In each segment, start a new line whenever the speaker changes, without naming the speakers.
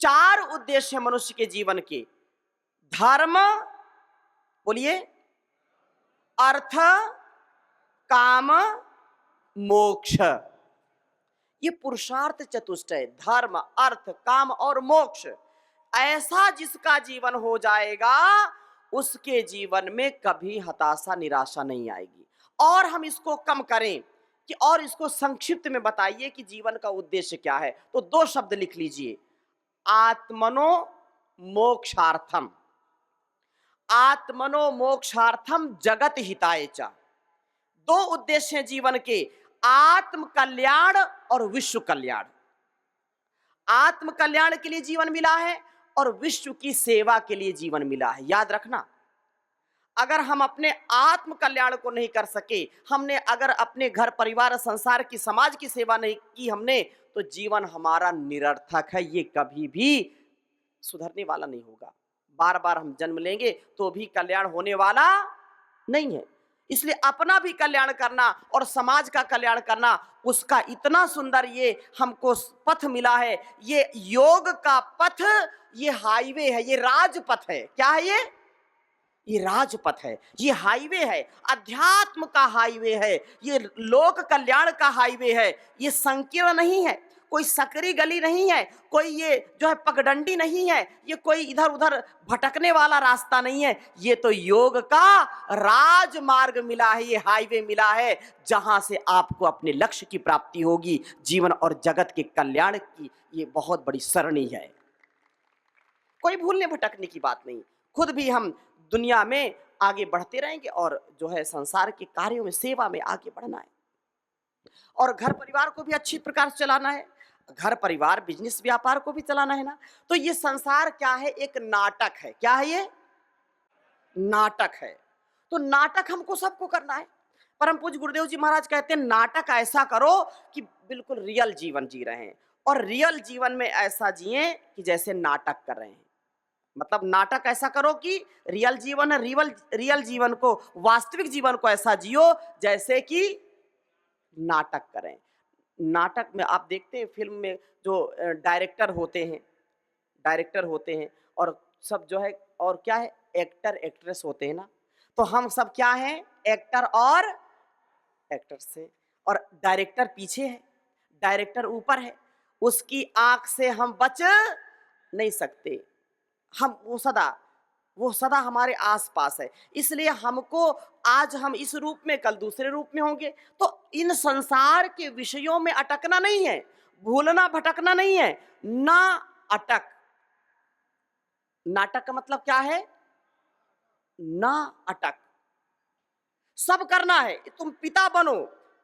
चार उद्देश्य हैं मनुष्य के जीवन के। धर्म, बोलिए, अर्थ, काम, मोक्ष। ये पुरुषार्थ चतुष्टय, धर्म, अर्थ, काम और मोक्ष, ऐसा जिसका जीवन हो जाएगा उसके जीवन में कभी हताशा निराशा नहीं आएगी। और हम इसको कम करें कि और इसको संक्षिप्त में बताइए कि जीवन का उद्देश्य क्या है, तो दो शब्द लिख लीजिए, आत्मनो मोक्षार्थम। आत्मनो मोक्षार्थम जगत हिताय च। दो उद्देश्य हैं जीवन के, आत्म कल्याण और विश्व कल्याण। आत्म कल्याण के लिए जीवन मिला है और विश्व की सेवा के लिए जीवन मिला है। याद रखना, अगर हम अपने आत्म कल्याण को नहीं कर सके, हमने अगर अपने घर परिवार संसार की समाज की सेवा नहीं की हमने, तो जीवन हमारा निरर्थक है, ये कभी भी सुधरने वाला नहीं होगा। बार बार हम जन्म लेंगे तो भी कल्याण होने वाला नहीं है। इसलिए अपना भी कल्याण करना और समाज का कल्याण करना, उसका इतना सुंदर ये हमको पथ मिला है। ये योग का पथ, ये हाईवे है, ये राजपथ है। क्या है ये राजपथ है, ये हाईवे है, अध्यात्म का हाईवे है, ये लोक कल्याण का हाईवे है। ये संकीर्ण नहीं है, कोई सकरी गली नहीं है, कोई ये जो है पगडंडी नहीं है, ये कोई इधर उधर भटकने वाला रास्ता नहीं है। ये तो योग का राजमार्ग मिला है, ये हाईवे मिला है, जहां से आपको अपने लक्ष्य की प्राप्ति होगी। जीवन और जगत के कल्याण की ये बहुत बड़ी सरणी है, कोई भूलने भटकने की बात नहीं। खुद भी हम दुनिया में आगे बढ़ते रहेंगे और जो है संसार के कार्यों में, सेवा में आगे बढ़ना है, और घर परिवार को भी अच्छी प्रकार से चलाना है, घर परिवार बिजनेस व्यापार को भी चलाना है ना। तो ये संसार क्या है, एक नाटक है। क्या है ये? नाटक है। तो नाटक हमको सबको करना है। परम पूज्य गुरुदेव जी महाराज कहते हैं, नाटक ऐसा करो कि बिल्कुल रियल जीवन जी रहे हैं, और रियल जीवन में ऐसा जिए कि जैसे नाटक कर रहे हैं। मतलब नाटक ऐसा करो कि रियल जीवन है, रियल जीवन को, वास्तविक जीवन को ऐसा जियो जैसे कि नाटक करें। नाटक में आप देखते हैं, फिल्म में जो डायरेक्टर होते हैं और सब जो है, और क्या है, एक्टर एक्ट्रेस होते हैं ना। तो हम सब क्या हैं, एक्टर और एक्टर से, और डायरेक्टर पीछे है, डायरेक्टर ऊपर है, उसकी आंख से हम बच नहीं सकते। वो सदा हमारे आसपास है। इसलिए हमको आज हम इस रूप में, कल दूसरे रूप में होंगे। तो इन संसार के विषयों में अटकना नहीं है, भूलना भटकना नहीं है। ना अटक, नाटक का मतलब क्या है, ना अटक। सब करना है। तुम पिता बनो,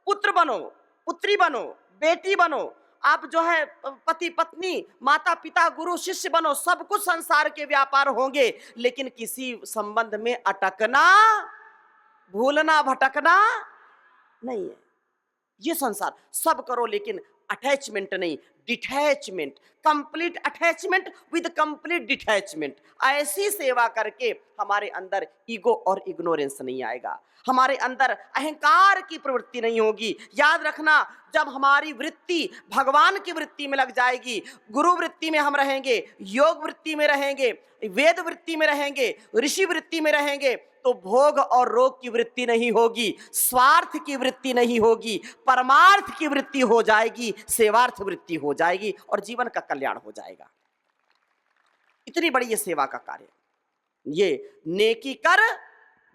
पुत्र बनो, पुत्री बनो, बेटी बनो, आप जो है पति पत्नी, माता पिता, गुरु शिष्य बनो, सब कुछ संसार के व्यापार होंगे, लेकिन किसी संबंध में अटकना, भूलना भटकना नहीं है। ये संसार सब करो, लेकिन अटैचमेंट नहीं, detachment, complete attachment with complete detachment. ऐसी सेवा करके हमारे अंदर ईगो और इग्नोरेंस नहीं आएगा, हमारे अंदर अहंकार की प्रवृत्ति नहीं होगी। याद रखना, जब हमारी वृत्ति भगवान की वृत्ति में लग जाएगी, गुरु वृत्ति में हम रहेंगे, योग वृत्ति में रहेंगे, वेद वृत्ति में रहेंगे, ऋषि वृत्ति में रहेंगे, तो भोग और रोग की वृत्ति नहीं होगी, स्वार्थ की वृत्ति नहीं होगी, परमार्थ की वृत्ति हो जाएगी, सेवार्थ वृत्ति हो जाएगी, और जीवन का कल्याण हो जाएगा। इतनी बड़ी ये सेवा का कार्य। ये नेकी कर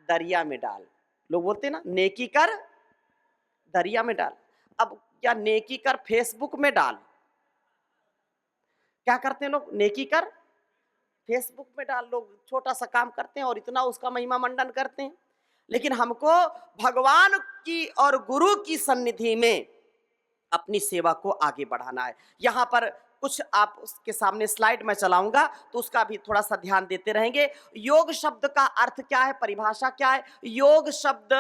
दरिया में डाल, लोग बोलते हैं ना, नेकी कर दरिया में डाल। अब क्या नेकी कर फेसबुक में डाल? क्या करते हैं लोग, नेकी कर फेसबुक में डाल। लोग छोटा सा काम करते हैं और इतना उसका महिमा मंडन करते हैं। लेकिन हमको भगवान की और गुरु की सन्निधि में अपनी सेवा को आगे बढ़ाना है। यहाँ पर कुछ आप उसके सामने स्लाइड में चलाऊंगा, तो उसका भी थोड़ा सा ध्यान देते रहेंगे। योग शब्द का अर्थ क्या है, परिभाषा क्या है? योग शब्द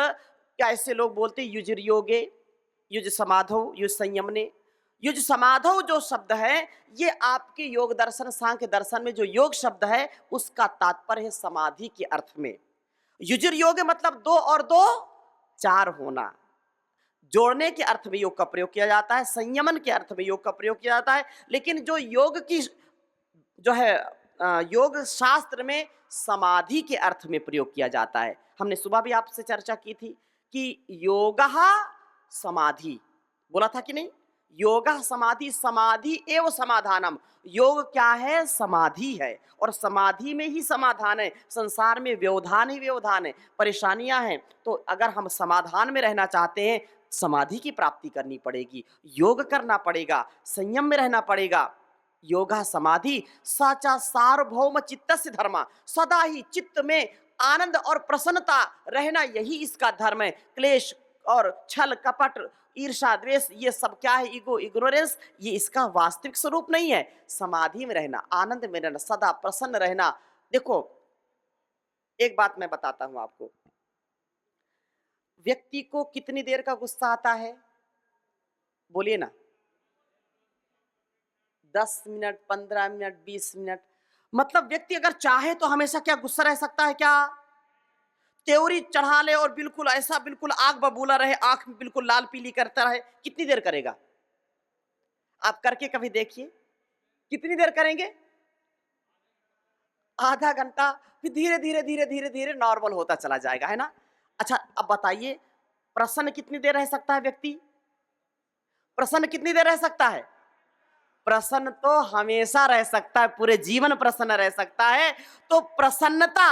कैसे लोग बोलते हैं, युजर योगे, युज समाधो, युज संयमने। युज समाधो जो शब्द है, ये आपके योग दर्शन, सांख्य दर्शन में जो योग शब्द है, उसका तात्पर्य है समाधि के अर्थ में। युजर योग मतलब 2 और 2 4 होना, जोड़ने के अर्थ में योग का प्रयोग किया जाता है, संयमन के अर्थ में योग का प्रयोग किया जाता है। लेकिन जो योग की जो है योग शास्त्र में समाधि के अर्थ में प्रयोग किया जाता है। हमने सुबह भी आपसे चर्चा की थी कि योगः समाधि बोला था कि नहीं? योगः समाधि, समाधि एवं समाधानम। योग क्या है? समाधि है, और समाधि में ही समाधान है। संसार में व्यवधान ही व्यवधान है, परेशानियां हैं। तो अगर हम समाधान में रहना चाहते हैं, समाधि की प्राप्ति करनी पड़ेगी, योग करना पड़ेगा, संयम में रहना पड़ेगा। योगा समाधि साचा सार्वभौम चित्तस्य धर्म। सदा ही चित्त में आनंद और प्रसन्नता रहना, यही इसका धर्म है। क्लेश और छल कपट ईर्षा द्वेष ये सब क्या है? ईगो, इग्नोरेंस, ये इसका वास्तविक स्वरूप नहीं है। समाधि में रहना, आनंद में रहना, सदा प्रसन्न रहना। देखो, एक बात मैं बताता हूं आपको, व्यक्ति को कितनी देर का गुस्सा आता है? बोलिए ना। 10 मिनट, 15 मिनट, 20 मिनट। मतलब व्यक्ति अगर चाहे तो हमेशा क्या गुस्सा रह सकता है क्या? त्योरी चढ़ा ले और बिल्कुल ऐसा, बिल्कुल आग बबूला रहे, आंख में बिल्कुल लाल पीली करता रहे, कितनी देर करेगा? आप करके कभी देखिए, कितनी देर करेंगे? आधा घंटा। फिर धीरे धीरे धीरे धीरे धीरे नॉर्मल होता चला जाएगा, है ना? अच्छा, अब बताइए, प्रसन्न कितनी देर रह सकता है व्यक्ति? प्रसन्न कितनी देर रह सकता है? प्रसन्न तो हमेशा रह सकता है, पूरे जीवन प्रसन्न रह सकता है। तो प्रसन्नता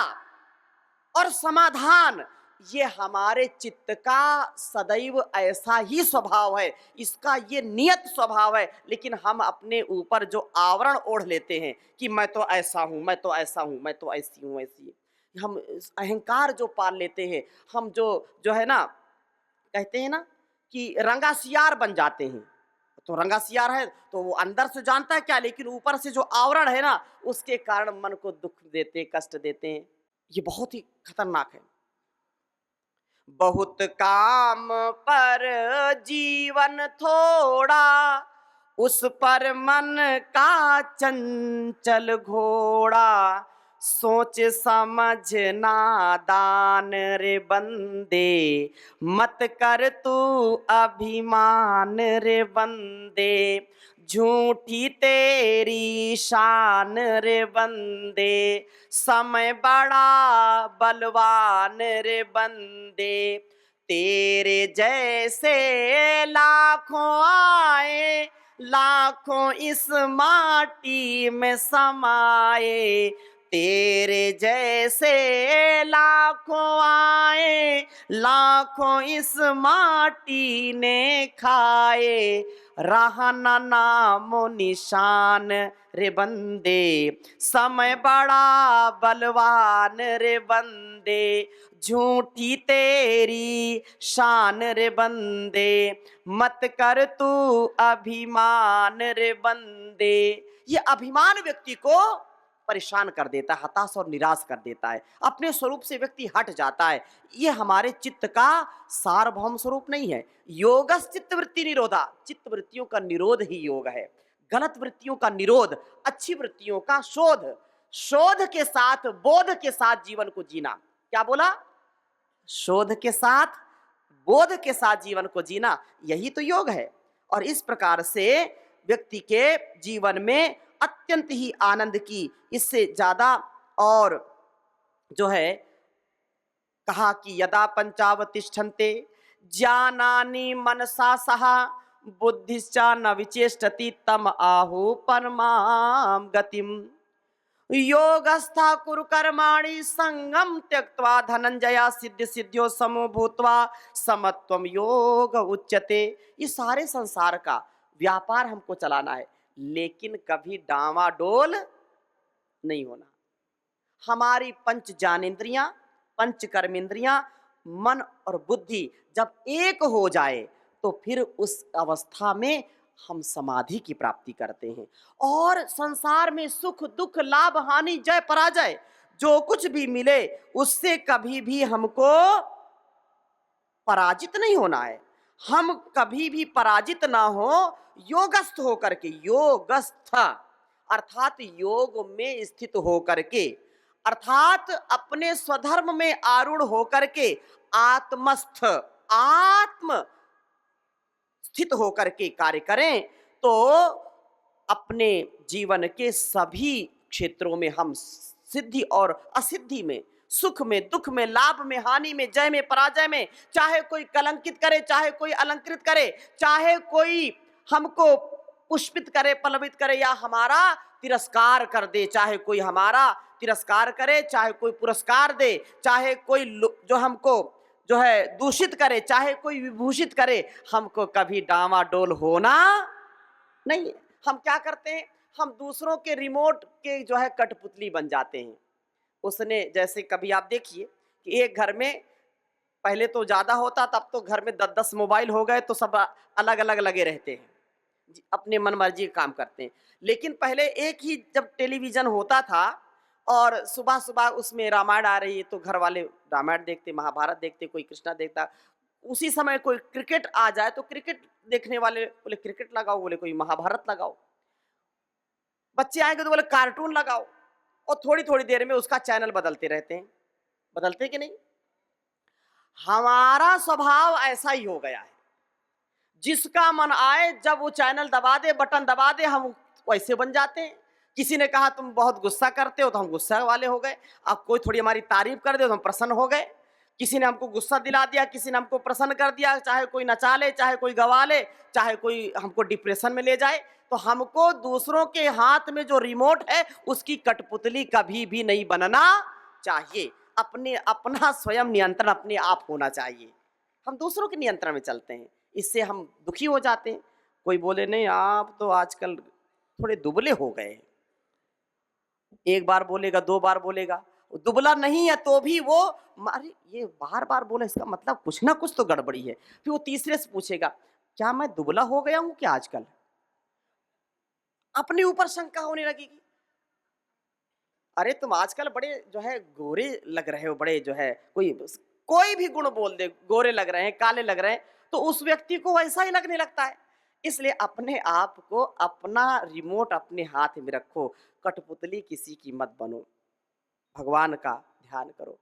और समाधान, ये हमारे चित्त का सदैव ऐसा ही स्वभाव है, इसका ये नियत स्वभाव है। लेकिन हम अपने ऊपर जो आवरण ओढ़ लेते हैं कि मैं तो ऐसा हूं, मैं तो ऐसा हूं, मैं तो ऐसी हूं, ऐसी, हम अहंकार जो पाल लेते हैं, हम जो जो है ना, कहते हैं ना कि रंगासियार बन जाते हैं। तो रंगासियार है तो वो अंदर से जानता है क्या, लेकिन ऊपर से जो आवरण है ना, उसके कारण मन को दुख देते, कष्ट देते हैं। ये बहुत ही खतरनाक है। बहुत काम पर जीवन थोड़ा, उस पर मन का चंचल घोड़ा। सोच समझ नादान रे बंदे, मत कर तू अभिमान रे बंदे। झूठी तेरी शान रे बंदे, समय बड़ा बलवान रे बंदे। तेरे जैसे लाखों आए, लाखों इस माटी में समाए। तेरे जैसे लाखों आए, लाखों इस माटी ने खाए। रहना नामो निशान रे बंदे, समय बड़ा बलवान रे बंदे। झूठी तेरी शान रे बंदे, मत कर तू अभिमान रे बंदे। ये अभिमान व्यक्ति को परेशान कर देता है, हताश और निराश कर देता है, अपने स्वरूप से व्यक्ति हट जाता है। ये हमारे चित्त का सार्वभौम स्वरूप नहीं है। योगस चित्त वृत्ति निरोधा, चित्त वृत्तियों का निरोध ही योग है। गलत वृत्तियों का निरोध, अच्छी वृत्तियों का शोध, शोध के साथ, बोध के साथ जीवन को जीना। क्या बोला? शोध के साथ, बोध के साथ जीवन को जीना, यही तो योग है। और इस प्रकार से व्यक्ति के जीवन में अत्यंत ही आनंद की, इससे ज्यादा और जो है कहा कि यदा पंचावतिष्ठन्ते ज्ञानानि मनसा सहा, बुद्धिश्चा न विचेष्टति तम आहु परमां गतिम। योगस्था कुरु कर्माणि संगम त्यक्त्वा धनंजया सिद्ध सिद्ध्यो समो भूत्वा समत्वम योग उच्यते। ये सारे संसार का व्यापार हमको चलाना है, लेकिन कभी डामाडोल नहीं होना। हमारी पंच ज्ञानेन्द्रियां, पंच कर्मेंद्रियां, मन और बुद्धि जब एक हो जाए, तो फिर उस अवस्था में हम समाधि की प्राप्ति करते हैं। और संसार में सुख दुख, लाभ हानि, जय पराजय, जो कुछ भी मिले, उससे कभी भी हमको पराजित नहीं होना है। हम कभी भी पराजित ना हो, योगस्थ होकर के, योगस्थ अर्थात योग में स्थित होकर के, अर्थात अपने स्वधर्म में आरूढ़ होकर के, आत्मस्थ, आत्म स्थित होकर के कार्य करें, तो अपने जीवन के सभी क्षेत्रों में हम सिद्धि और असिद्धि में, सुख में, दुख में, लाभ में, हानि में, जय में, पराजय में, चाहे कोई कलंकित करे, चाहे कोई अलंकृत करे, चाहे कोई हमको पुष्पित करे, पल्लवित करे या हमारा तिरस्कार कर दे, चाहे कोई हमारा तिरस्कार करे, चाहे कोई पुरस्कार दे, चाहे कोई जो हमको जो है दूषित करे, चाहे कोई विभूषित करे, हमको कभी डामाडोल होना नहीं है। हम क्या करते हैं, हम दूसरों के रिमोट के जो है कठपुतली बन जाते हैं। उसने जैसे कभी आप देखिए कि एक घर में पहले तो ज्यादा होता, तब तो घर में 10-10 मोबाइल हो गए तो सब अलग अलग लगे रहते हैं, अपने मन मर्जी का काम करते हैं। लेकिन पहले एक ही जब टेलीविजन होता था और सुबह सुबह उसमें रामायण आ रही है तो घर वाले रामायण देखते, महाभारत देखते, कोई कृष्णा देखता। उसी समय कोई क्रिकेट आ जाए तो क्रिकेट देखने वाले बोले क्रिकेट लगाओ, बोले कोई महाभारत लगाओ। बच्चे आएंगे तो बोले कार्टून लगाओ, और थोड़ी थोड़ी देर में उसका चैनल बदलते रहते हैं। बदलते कि नहीं? हमारा स्वभाव ऐसा ही हो गया है, जिसका मन आए जब वो चैनल दबा दे, बटन दबा दे, हम वैसे बन जाते हैं। किसी ने कहा तुम बहुत गुस्सा करते हो तो हम गुस्सा वाले हो गए। अब कोई थोड़ी हमारी तारीफ कर दे तो हम प्रसन्न हो गए। किसी ने हमको गुस्सा दिला दिया, किसी ने हमको प्रसन्न कर दिया, चाहे कोई नचा ले, चाहे कोई गवा ले, चाहे कोई हमको डिप्रेशन में ले जाए, तो हमको दूसरों के हाथ में जो रिमोट है उसकी कठपुतली कभी भी नहीं बनना चाहिए। अपना स्वयं नियंत्रण अपने आप होना चाहिए। हम दूसरों के नियंत्रण में चलते हैं, इससे हम दुखी हो जाते हैं। कोई बोले नहीं आप तो आजकल थोड़े दुबले हो गए, एक बार बोलेगा, 2 बार बोलेगा, दुबला नहीं है तो भी वो मारे ये बार बार बोले, इसका मतलब कुछ ना कुछ तो गड़बड़ी है। फिर वो तीसरे से पूछेगा क्या मैं दुबला हो गया हूं क्या आजकल? अपने ऊपर शंका होने लगेगी। अरे तुम आजकल बड़े जो है गोरे लग रहे हो, बड़े जो है कोई भी गुण बोल दे, गोरे लग रहे हैं, काले लग रहे हैं, तो उस व्यक्ति को वैसा ही लगने लगता है। इसलिए अपने आप को, अपना रिमोट अपने हाथ में रखो, कठपुतली किसी की मत बनो, भगवान का ध्यान करो।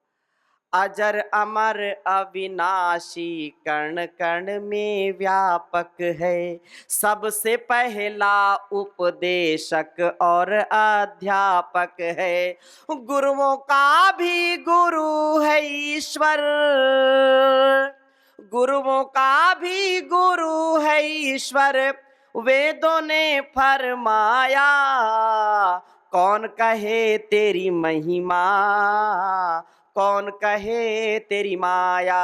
अजर अमर अविनाशी कण कण में व्यापक है, सबसे पहला उपदेशक और अध्यापक है। गुरुओं का भी गुरु है ईश्वर, गुरुओं का भी गुरु है ईश्वर, वेदों ने फरमाया कौन कहे तेरी महिमा, कौन कहे तेरी माया।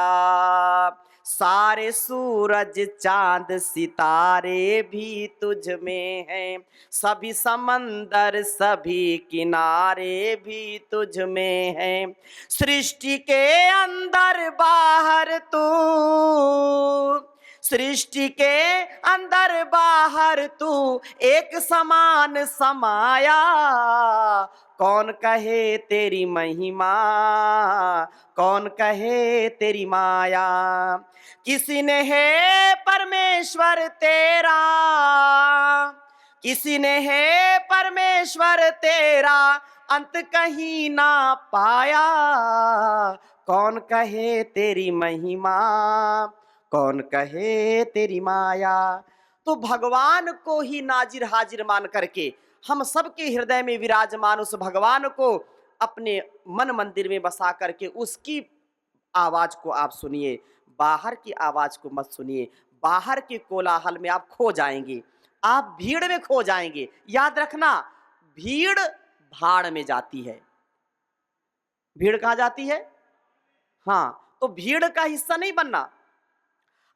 सारे सूरज चांद सितारे भी तुझ में हैं, सभी समंदर सभी किनारे भी तुझ में हैं। सृष्टि के अंदर बाहर तू, सृष्टि के अंदर बाहर तू एक समान समाया, कौन कहे तेरी महिमा, कौन कहे तेरी माया। किसी ने है परमेश्वर तेरा, किसी ने है परमेश्वर तेरा, अंत कहीं ना पाया, कौन कहे तेरी महिमा, कौन कहे तेरी माया। तो भगवान को ही नाजिर हाजिर मान करके हम सबके हृदय में विराजमान उस भगवान को अपने मन मंदिर में बसा करके उसकी आवाज को आप सुनिए, बाहर की आवाज को मत सुनिए। बाहर के कोलाहल में आप खो जाएंगे, आप भीड़ में खो जाएंगे। याद रखना, भीड़ भाड़ में जाती है। भीड़ कहाँ जाती है? हाँ, तो भीड़ का हिस्सा नहीं बनना।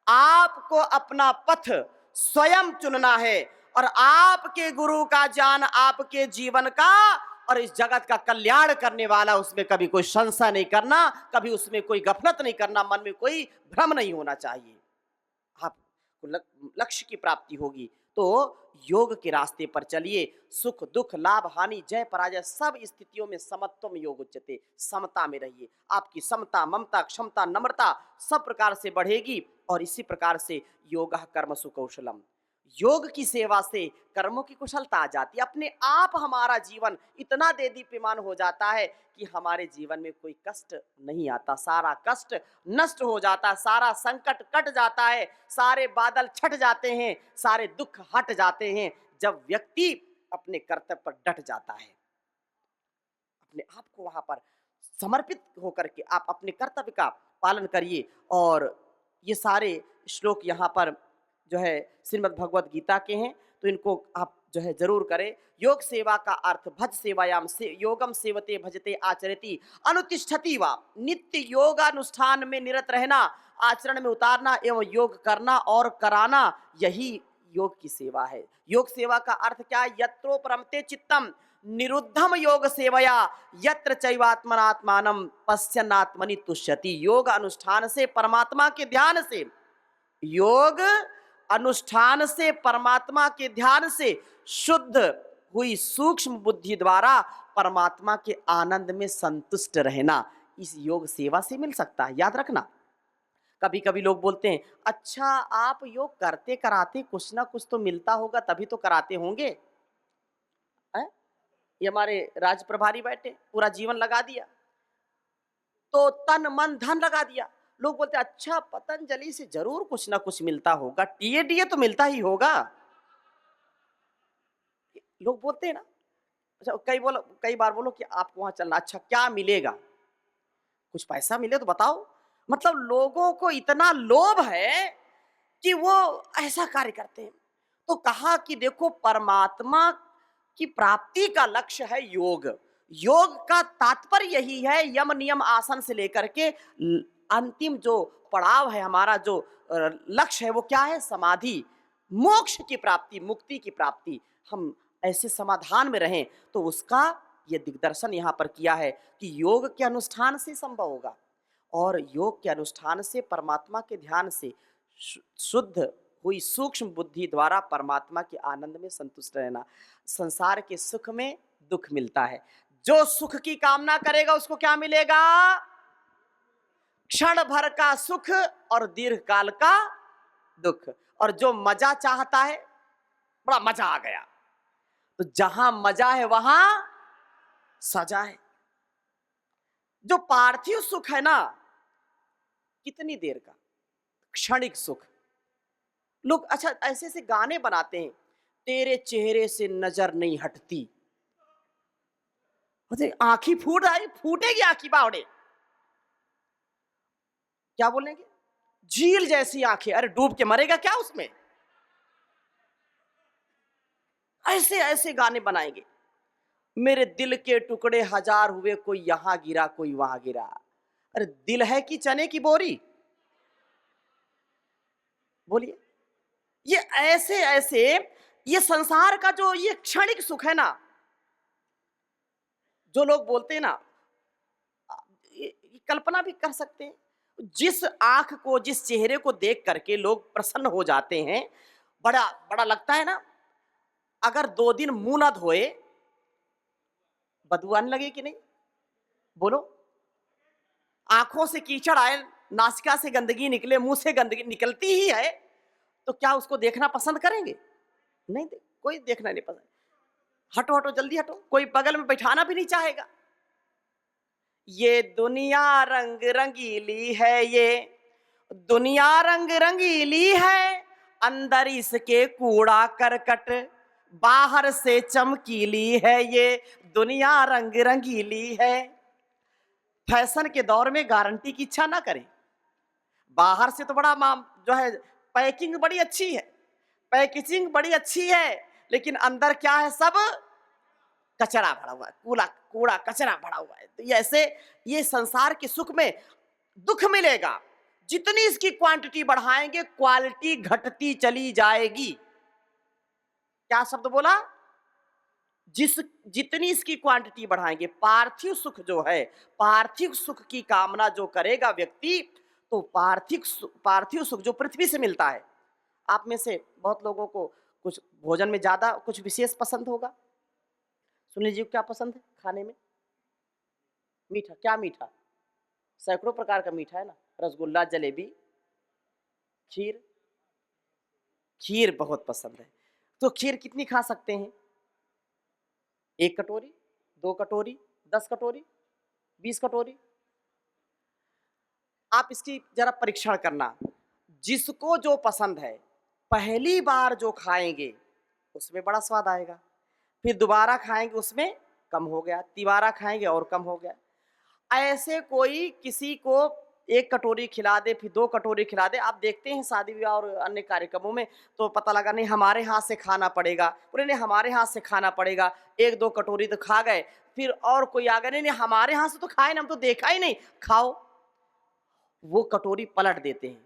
आपको अपना पथ स्वयं चुनना है और आपके गुरु का ज्ञान आपके जीवन का और इस जगत का कल्याण करने वाला, उसमें कभी कोई संशय नहीं करना, कभी उसमें कोई गफलत नहीं करना, मन में कोई भ्रम नहीं होना चाहिए। आपको लक्ष्य की प्राप्ति होगी तो योग के रास्ते पर चलिए। सुख दुख लाभ हानि जय पराजय सब स्थितियों में समत्वम योग उच्यते, समता में रहिए। आपकी समता ममता क्षमता नम्रता सब प्रकार से बढ़ेगी और इसी प्रकार से योगः कर्मसु कौशलम, योग की सेवा से कर्मों की कुशलता आ जाती है। अपने आप हमारा जीवन इतना देदीप्यमान हो जाता है कि हमारे जीवन में कोई कष्ट नहीं आता, सारा कष्ट नष्ट हो जाता है, सारा संकट कट जाता है, सारे बादल छट जाते हैं, सारे दुख हट जाते हैं जब व्यक्ति अपने कर्तव्य पर डट जाता है। अपने आप को वहां पर समर्पित होकर के आप अपने कर्तव्य का पालन करिए। और ये सारे श्लोक यहाँ पर जो है श्रीमद् भगवत गीता के हैं, तो इनको आप जो है जरूर करें। योग सेवा का अर्थ भज सेवायाम से योगम सेवते भजते आचरति अनुतिष्ठति वा, नित्य योगानुष्ठान में निरत रहना, आचरण में उतारना एवं योग करना और कराना, यही योग की सेवा है। योग सेवा का अर्थ क्या है? यत्रो परमते चित्तम निरुद्धम योग सेवया यत्र चैवात्मनात्मानं पश्यन्नात्मनि तुष्यति। योग अनुष्ठान से, परमात्मा के ध्यान से, योग अनुष्ठान से, परमात्मा के ध्यान से शुद्ध हुई सूक्ष्म बुद्धि द्वारा परमात्मा के आनंद में संतुष्ट रहना, इस योग सेवा से मिल सकता है। याद रखना, कभी कभी लोग बोलते हैं अच्छा आप योग करते कराते कुछ ना कुछ तो मिलता होगा तभी तो कराते होंगे। ये हमारे राज्य प्रभारी बैठे, पूरा जीवन लगा दिया, तो तन मन धन लगा दिया। लोग बोलते अच्छा पतंजलि से जरूर कुछ ना कुछ मिलता होगा, टीए तो मिलता ही होगा। लोग बोलते हैं ना। अच्छा कई बार बोलो कि आपको वहां चलना, अच्छा क्या मिलेगा? कुछ पैसा मिले तो बताओ। मतलब लोगों को इतना लोभ है कि वो ऐसा कार्य करते हैं। तो कहा कि देखो परमात्मा की प्राप्ति का लक्ष्य है योग। योग का तात्पर्य यही है, यम नियम आसन से लेकर के अंतिम जो पड़ाव है हमारा, जो लक्ष्य है वो क्या है? समाधि, मोक्ष की प्राप्ति, मुक्ति की प्राप्ति। हम ऐसे समाधान में रहें तो उसका ये दिग्दर्शन यहाँ पर किया है कि योग के अनुष्ठान से संभव होगा, और योग के अनुष्ठान से, परमात्मा के ध्यान से शुद्ध हुई सूक्ष्म बुद्धि द्वारा परमात्मा के आनंद में संतुष्ट रहना। संसार के सुख में दुख मिलता है। जो सुख की कामना करेगा उसको क्या मिलेगा? क्षण भर का सुख और दीर्घ काल का दुख। और जो मजा चाहता है, बड़ा मजा आ गया, तो जहां मजा है वहां सजा है। जो पार्थिव सुख है ना, कितनी देर का, क्षणिक सुख। लोग अच्छा ऐसे ऐसे गाने बनाते हैं, तेरे चेहरे से नजर नहीं हटती, आंखी फूट आई, फूटेगी आंखी बावड़े। क्या बोलेंगे? झील जैसी आंखें, अरे डूब के मरेगा क्या उसमें? ऐसे ऐसे गाने बनाएंगे। मेरे दिल के टुकड़े हजार हुए, कोई यहां गिरा कोई वहां गिरा। अरे दिल है कि चने की बोरी? बोलिए। ये ऐसे ऐसे ये संसार का जो ये क्षणिक सुख है ना, जो लोग बोलते हैं ना, ये कल्पना भी कर सकते हैं। जिस आंख को, जिस चेहरे को देख करके लोग प्रसन्न हो जाते हैं, बड़ा बड़ा लगता है ना। अगर 2 दिन मुंह ना धोए, बदबू आने लगे कि नहीं? बोलो। आंखों से कीचड़ आए, नासिका से गंदगी निकले, मुंह से गंदगी निकलती ही है, तो क्या उसको देखना पसंद करेंगे? नहीं, कोई देखना नहीं पसंद। हटो हटो जल्दी हटो, कोई बगल में बैठाना भी नहीं चाहेगा। ये दुनिया रंग रंगीली है, ये दुनिया रंग रंगीली है, अंदर इसके कूड़ा करकट, बाहर से चमकीली है, ये दुनिया रंग रंगीली है। फैशन के दौर में गारंटी की इच्छा ना करें। बाहर से तो बड़ा जो है पैकिंग बड़ी अच्छी है, पैकेजिंग बड़ी अच्छी है, लेकिन अंदर क्या है? सब कचरा भरा हुआ है, कूड़ा कूड़ा कचरा भरा हुआ है। तो ये ऐसे ये संसार के सुख में दुख मिलेगा। जितनी इसकी क्वांटिटी बढ़ाएंगे, क्वालिटी घटती चली जाएगी। क्या शब्द बोला? जितनी इसकी क्वांटिटी बढ़ाएंगे, पार्थिव सुख जो है, पार्थिव सुख की कामना जो करेगा व्यक्ति, तो पार्थिव सुख जो पृथ्वी से मिलता है। आप में से बहुत लोगों को कुछ भोजन में ज्यादा कुछ विशेष पसंद होगा। सुन लीजिए क्या पसंद है खाने में? मीठा। क्या मीठा? सैकड़ों प्रकार का मीठा है ना, रसगुल्ला, जलेबी, खीर। खीर बहुत पसंद है। तो खीर कितनी खा सकते हैं? 1 कटोरी, 2 कटोरी, 10 कटोरी, 20 कटोरी। आप इसकी जरा परीक्षण करना। जिसको जो पसंद है, पहली बार जो खाएंगे उसमें बड़ा स्वाद आएगा, फिर दोबारा खाएंगे उसमें कम हो गया, तिबारा खाएंगे और कम हो गया। ऐसे कोई किसी को एक कटोरी खिला दे, फिर 2 कटोरी खिला दे। आप देखते हैं शादी विवाह और अन्य कार्यक्रमों में, तो पता लगा नहीं हमारे हाथ से खाना पड़ेगा, बोले नहीं हमारे हाथ से खाना पड़ेगा। 1-2 कटोरी तो खा गए, फिर और कोई आ गया, नहीं नहीं हमारे हाथ से तो खाए ना, हम तो देखा ही नहीं, खाओ। वो कटोरी पलट देते हैं,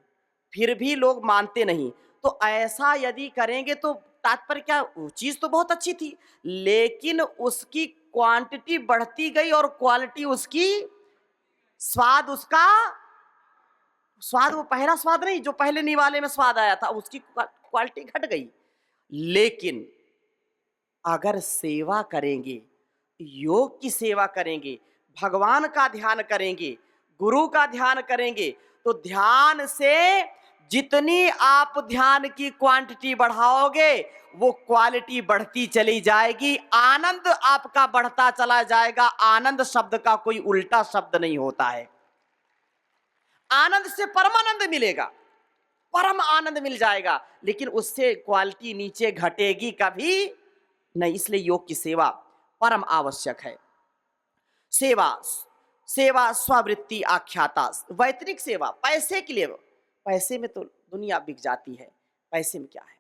फिर भी लोग मानते नहीं। तो ऐसा यदि करेंगे तो तात्पर्य क्या, वो चीज तो बहुत अच्छी थी, लेकिन उसकी क्वांटिटी बढ़ती गई और क्वालिटी उसकी, स्वाद उसका, स्वाद वो पहला स्वाद नहीं जो पहले निवाले में स्वाद आया था, उसकी क्वालिटी घट गई। लेकिन अगर सेवा करेंगे, योग की सेवा करेंगे, भगवान का ध्यान करेंगे, गुरु का ध्यान करेंगे, तो ध्यान से जितनी आप ध्यान की क्वांटिटी बढ़ाओगे वो क्वालिटी बढ़ती चली जाएगी, आनंद आपका बढ़ता चला जाएगा। आनंद शब्द का कोई उल्टा शब्द नहीं होता है। आनंद से परमानंद मिलेगा, परम आनंद मिल जाएगा, लेकिन उससे क्वालिटी नीचे घटेगी कभी नहीं। इसलिए योग की सेवा परम आवश्यक है। सेवा, सेवा स्ववृत्ति आख्याता, वैतनिक सेवा पैसे के लिए, पैसे में तो दुनिया बिक जाती है, पैसे में क्या है।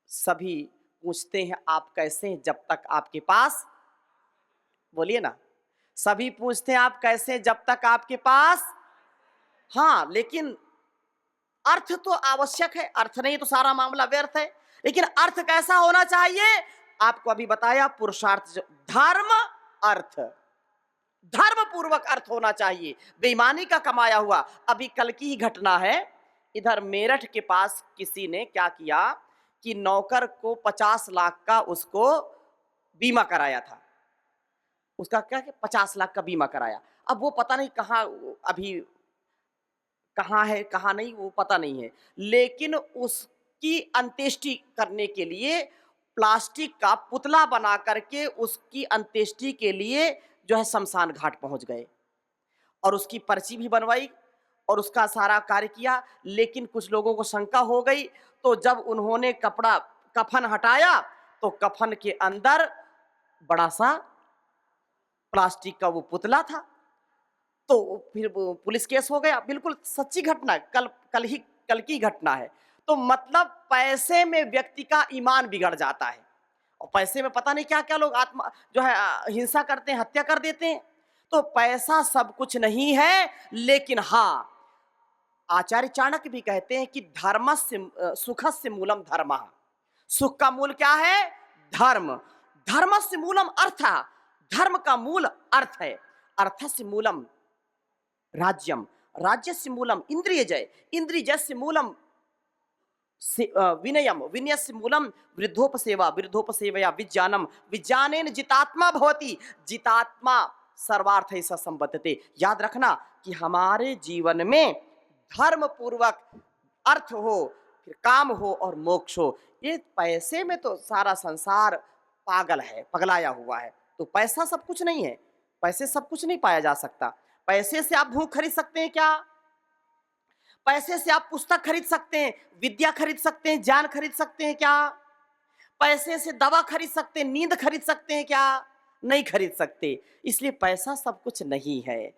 सभी पूछते हैं आप कैसे हैं जब तक आपके पास, बोलिए ना, सभी पूछते हैं आप कैसे हैं जब तक आपके पास, हाँ, लेकिन अर्थ तो आवश्यक है, अर्थ नहीं तो सारा मामला व्यर्थ है। लेकिन अर्थ कैसा होना चाहिए, आपको अभी बताया, पुरुषार्थ, धर्म अर्थ, धर्म पूर्वक अर्थ होना चाहिए, बेईमानी का कमाया हुआ। अभी कल की ही घटना है, इधर मेरठ के पास किसी ने क्या किया कि नौकर को 50 लाख का उसको बीमा कराया था, उसका क्या 50 लाख का बीमा कराया। अब वो पता नहीं कहाँ, अभी कहाँ है कहाँ नहीं वो पता नहीं है, लेकिन उसकी अंत्येष्टि करने के लिए प्लास्टिक का पुतला बना करके उसकी अंत्येष्टि के लिए जो है शमशान घाट पहुंच गए, और उसकी पर्ची भी बनवाई और उसका सारा कार्य किया। लेकिन कुछ लोगों को शंका हो गई, तो जब उन्होंने कपड़ा कफन हटाया तो कफन के अंदर बड़ा सा प्लास्टिक का वो पुतला था, तो फिर वो पुलिस केस हो गया। बिल्कुल सच्ची घटना, कल की घटना है। तो मतलब पैसे में व्यक्ति का ईमान बिगड़ जाता है, और पैसे में पता नहीं क्या क्या लोग आत्मा जो है हिंसा करते हैं, हत्या कर देते हैं। तो पैसा सब कुछ नहीं है, लेकिन हाँ, आचार्य चाणक्य भी कहते हैं कि धर्मस्य सुखस्य मूलम धर्मः, सुख का मूल क्या है, धर्म, धर्मस्य मूलम अर्थ, धर्म का मूल अर्थ है, अर्थस्य मूलम राज्यम, राज्यस्य मूलम इंद्रियजय, इंद्रियजस्य मूलम विनयम, विनयस्य मूलम वृद्धोपसेवा, वृद्धोपसेवया विज्ञानम, विज्ञानेन जितात्मा भवति, जितात्मा सर्वार्थैः सह संबद्धते। याद रखना कि हमारे जीवन में धर्म पूर्वक अर्थ हो, फिर काम हो और मोक्ष हो। ये पैसे में तो सारा संसार पागल है, पगलाया हुआ है। तो पैसा सब कुछ नहीं है, पैसे सब कुछ नहीं पाया जा सकता। पैसे से आप भूख खरीद सकते हैं क्या, पैसे से आप पुस्तक खरीद सकते हैं, विद्या खरीद सकते हैं, ज्ञान खरीद सकते हैं क्या, पैसे से दवा खरीद सकते हैं, नींद खरीद सकते हैं क्या, नहीं खरीद सकते। इसलिए पैसा सब कुछ नहीं है।